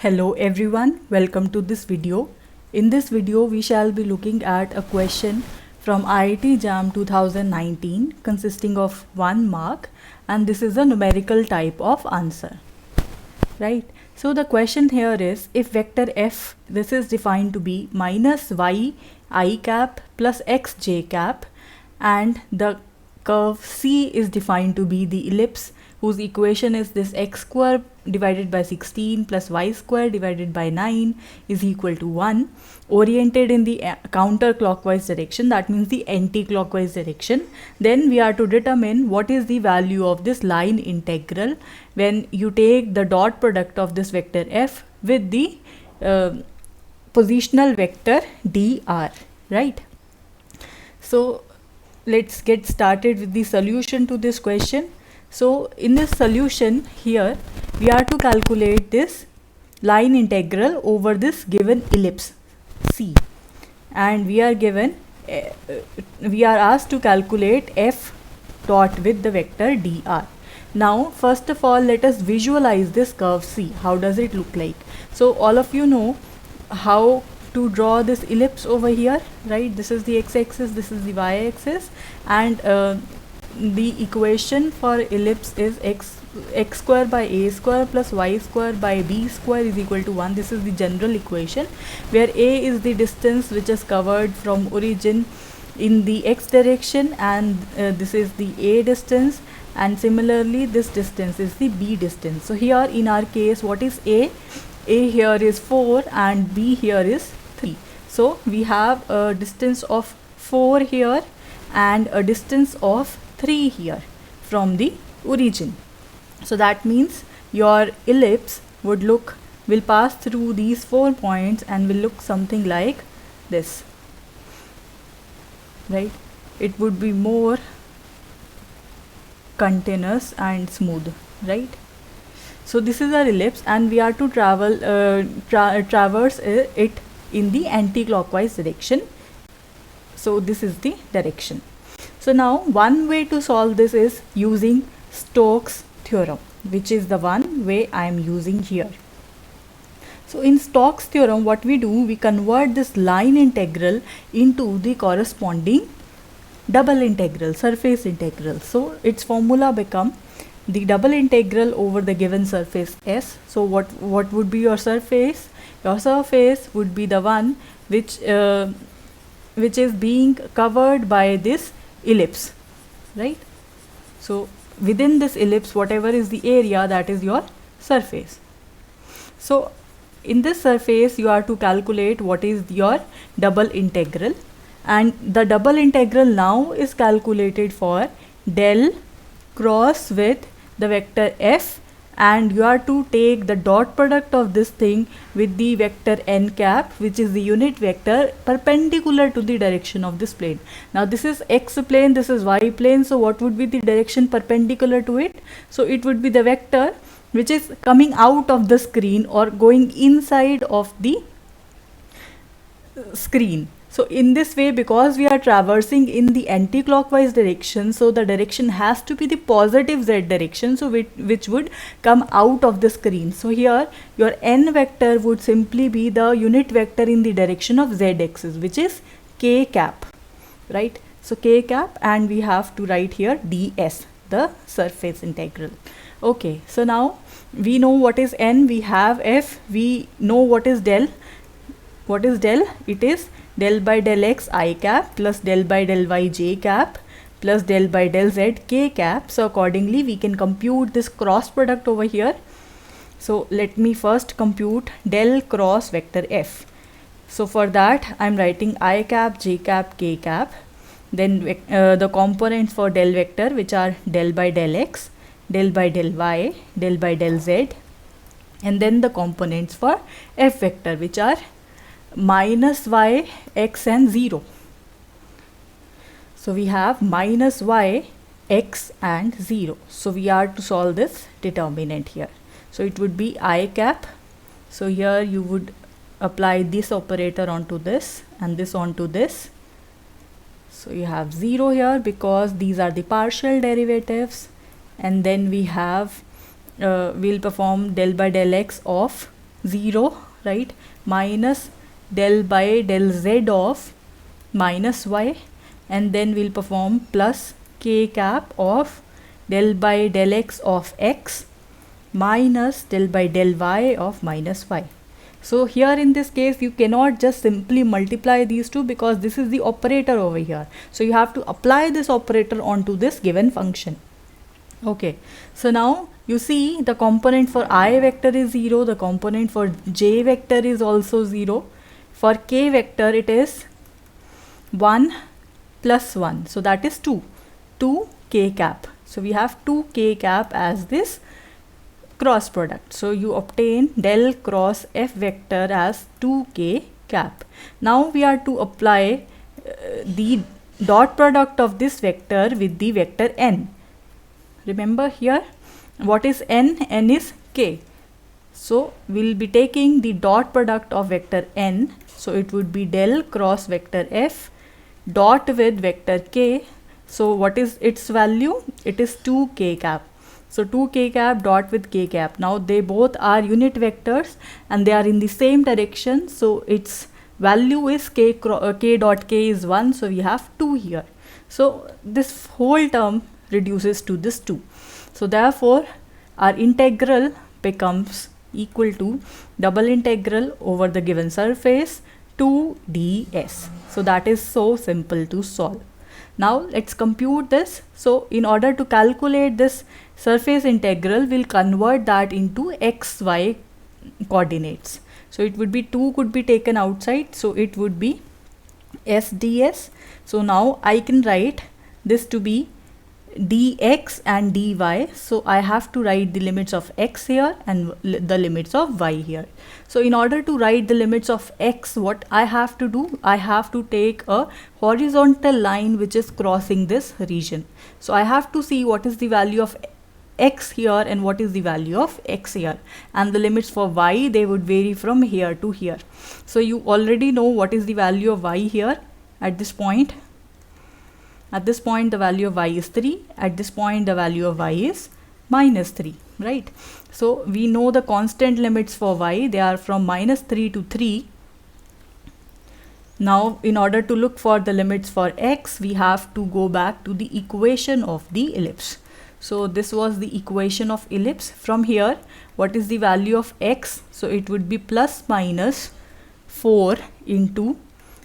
Hello everyone, welcome to this video. In this video, we shall be looking at a question from IIT JAM 2019 consisting of 1 mark, and this is a numerical type of answer, right? So the question here is, if vector f, this is defined to be minus y I cap plus x j cap, and the curve C is defined to be the ellipse whose equation is this x square divided by 16 plus y square divided by 9 is equal to 1, oriented in the counterclockwise direction, that means the anti-clockwise direction, then we are to determine what is the value of this line integral when you take the dot product of this vector f with the positional vector dr, right? So let's get started with the solution to this question. So in this solution here, we are to calculate this line integral over this given ellipse C, and we are given we are asked to calculate f dot with the vector dr. Now first of all, let us visualize this curve C. How does it look like? So all of you know how to draw this ellipse over here, right? This is the x-axis, this is the y-axis, and the equation for ellipse is x square by a square plus y square by b square is equal to 1. This is the general equation, where a is the distance which is covered from origin in the x direction, and this is the a distance, and similarly this distance is the b distance. So here in our case, what is a here is 4 and b here is 3. So we have a distance of 4 here and a distance of 3 here from the origin. So that means your ellipse will pass through these 4 points and will look something like this, right? It would be more continuous and smooth, right? So this is our ellipse, and we are to traverse it in the anti-clockwise direction. So this is the direction. So now one way to solve this is using Stokes theorem, which is the one way I am using here. So in Stokes theorem, what we do, we convert this line integral into the corresponding double integral, surface integral. So its formula become the double integral over the given surface S. So what would be your surface? Your surface would be the one which is being covered by this ellipse, right? So within this ellipse, whatever is the area, that is your surface. So in this surface, you are to calculate what is your double integral, and the double integral now is calculated for del cross with the vector f, and you are to take the dot product of this thing with the vector n cap, which is the unit vector perpendicular to the direction of this plane. Now this is x plane, this is y plane, so what would be the direction perpendicular to it? So it would be the vector which is coming out of the screen or going inside of the screen. So in this way, because we are traversing in the anti-clockwise direction, so the direction has to be the positive z direction, so which would come out of the screen. So here your n vector would simply be the unit vector in the direction of z axis, which is k cap, right? So k cap, and we have to write here ds, the surface integral. Okay, so now we know what is n, we have f, we know what is del. What is del? It is del by del x I cap plus del by del y j cap plus del by del z k cap. So accordingly, we can compute this cross product over here. So let me first compute del cross vector f. So for that, I am writing I cap, j cap, k cap. Then the components for del vector, which are del by del x, del by del y, del by del z, and then the components for f vector, which are minus y, x and 0. So we have minus y, x and 0. So we are to solve this determinant here. So it would be I cap. So here you would apply this operator onto this and this onto this. So you have 0 here because these are the partial derivatives, and then we have we'll perform del by del x of 0, right, minus del by del z of minus y, and then we'll perform plus k cap of del by del x of x minus del by del y of minus y. So here in this case you cannot just simply multiply these two because this is the operator over here. So you have to apply this operator onto this given function. Okay, so now you see the component for I vector is 0, the component for j vector is also 0. For k vector it is 1 plus 1, so that is 2 k cap. So we have 2 k cap as this cross product. So you obtain del cross f vector as 2k cap. Now we are to apply the dot product of this vector with the vector n. Remember here what is n? N is k. So we'll be taking the dot product of vector n. So it would be del cross vector f dot with vector k. So what is its value? It is 2k cap. So 2k cap dot with k cap. Now they both are unit vectors and they are in the same direction. So its value is k dot k is 1. So we have 2 here. So this whole term reduces to this 2. So therefore our integral becomes equal to double integral over the given surface 2 ds. So that is so simple to solve. Now let's compute this. So in order to calculate this surface integral, we'll convert that into xy coordinates. So it would be 2 could be taken outside, so it would be s ds. So now I can write this to be dx and dy. So I have to write the limits of x here and the limits of y here. So in order to write the limits of x, what I have to do, I have to take a horizontal line which is crossing this region. So I have to see what is the value of x here and what is the value of x here, and the limits for y, they would vary from here to here. So you already know what is the value of y here at this point. At this point the value of y is 3, at this point the value of y is minus 3, right? So we know the constant limits for y, they are from minus 3 to 3. Now in order to look for the limits for x, we have to go back to the equation of the ellipse. So this was the equation of ellipse. From here, what is the value of x? So it would be plus minus 4 into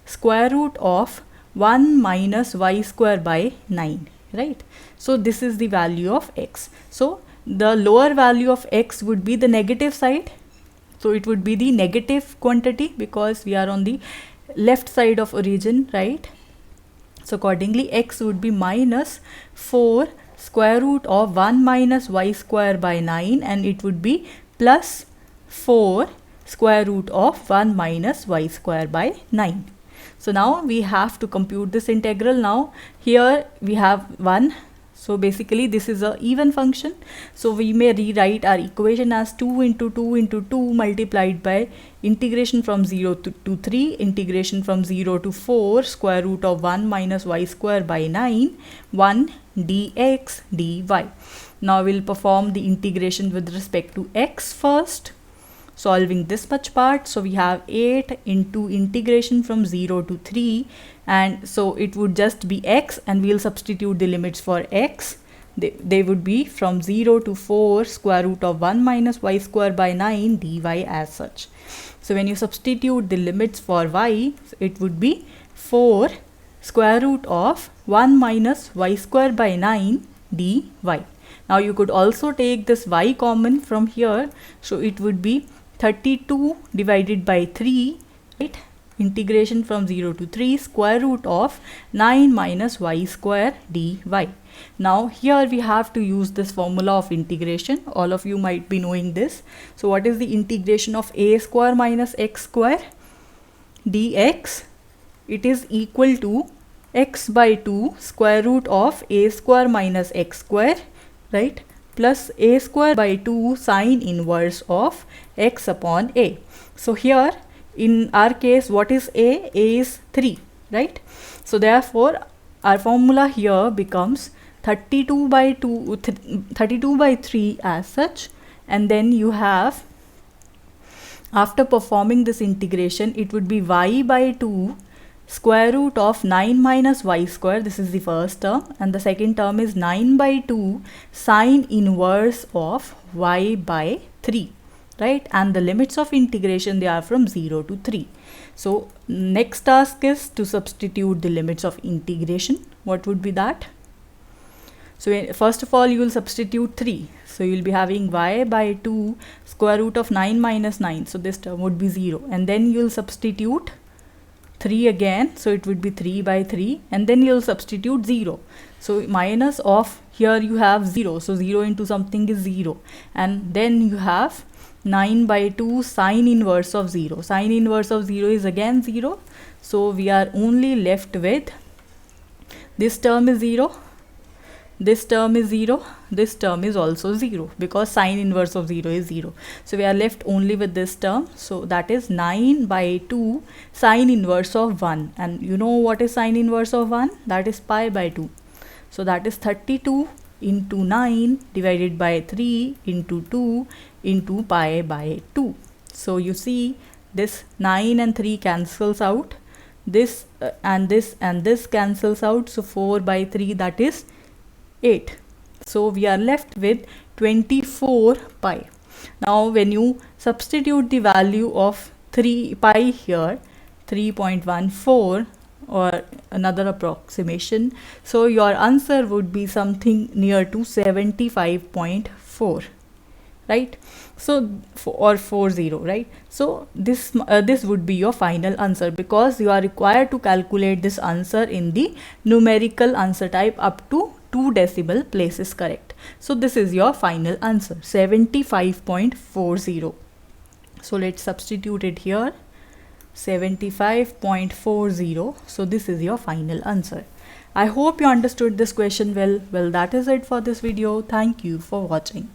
square root of 1 minus y square by 9, right? So this is the value of x. So the lower value of x would be the negative side. So it would be the negative quantity because we are on the left side of origin, right? So accordingly x would be minus 4 square root of 1 minus y square by 9, and it would be plus 4 square root of 1 minus y square by 9. So now we have to compute this integral. Now here we have 1. So basically this is a even function. So we may rewrite our equation as 2 into 2 into 2 multiplied by integration from 0 to 3, integration from 0 to 4, square root of 1 minus y square by 9, 1 dx dy. Now we'll perform the integration with respect to x first, solving this much part. So we have 8 into integration from 0 to 3, and so it would just be x, and we'll substitute the limits for x. They would be from 0 to 4 square root of 1 minus y square by 9 dy as such. So when you substitute the limits for y, it would be 4 square root of 1 minus y square by 9 dy. Now you could also take this y common from here, so it would be 32 divided by 3, right? Integration from 0 to 3, square root of 9 minus y square dy. Now here we have to use this formula of integration. All of you might be knowing this. So what is the integration of a square minus x square dx? It is equal to x by 2 square root of a square minus x square, right, plus a square by 2 sine inverse of x upon a. So here in our case, what is a? A is 3, right? So therefore our formula here becomes 32 by 3 as such, and then you have After performing this integration, it would be y by 2 square root of 9 minus y square. This is the first term, and the second term is 9 by 2 sine inverse of y by 3, right? And the limits of integration, they are from 0 to 3. So next task is to substitute the limits of integration. What would be that? So first of all, you will substitute 3. So you will be having y by 2 square root of 9 minus 9. So this term would be 0. And then you will substitute 3 again. So it would be 3 by 3. And then you will substitute 0. So minus of, here you have 0. So 0 into something is 0. And then you have 9 by 2 sine inverse of 0. Sine inverse of 0 is again 0. So we are only left with this term is 0. This term is 0, this term is also 0, because sine inverse of 0 is 0. So we are left only with this term. So that is 9 by 2 sine inverse of 1. And you know what is sine inverse of 1? That is pi by 2. So that is 32 into 9 divided by 3 into 2 into pi by 2. So you see, this 9 and 3 cancels out. This and this cancels out. So 4 by 3, that is 8. So we are left with 24 pi. Now when you substitute the value of 3 pi here, 3.14 or another approximation, so your answer would be something near to 75.4, right? So or 40, right? So this would be your final answer, because you are required to calculate this answer in the numerical answer type up to 2 decimal places correct. So this is your final answer, 75.40. So let's substitute it here, 75.40. So this is your final answer. I hope you understood this question well. Well, that is it for this video. Thank you for watching.